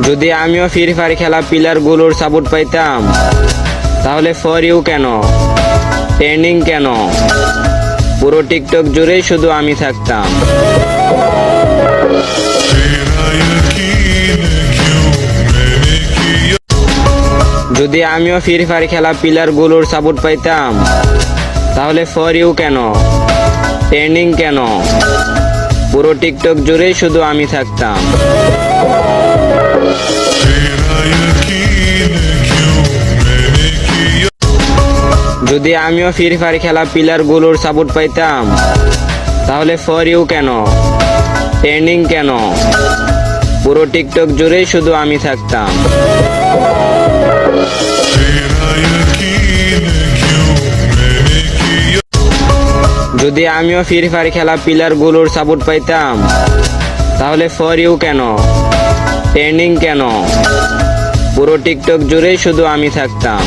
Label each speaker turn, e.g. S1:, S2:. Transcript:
S1: যদি আমিও free fire খেলা প্লেয়ারগুলোর সাপোর্ট পাইতাম, তাহলে ফর ইউ কেন, ট্রেন্ডিং কেন, পুরো টিকটক জুড়েই শুধু আমি থাকতাম। যদি আমিও ফ্রি ফায়ার খেলা প্লেয়ারগুলোর সাপোর্ট পাইতাম, তাহলে ফর ইউ কেন, ট্রেন্ডিং কেন, পুরো টিকটক জুড়েই শুধু আমি থাকতাম। যদি আমিও ফ্রি ফায়ার খেলা প্লেয়ারগুলোর সাপোর্ট পাইতাম, তাহলে ফর ইউ কেন, ট্রেন্ডিং কেন, পুরো টিকটক জুড়েই শুধু আমি থাকতাম। যদি আমিও ফ্রি ফায়ার খেলা প্লেয়ারগুলোর সাপোর্ট পাইতাম, তাহলে ফর ইউ কেন, ট্রেন্ডিং কেন, পুরো টিকটক জুড়েই শুধু আমি থাকতাম।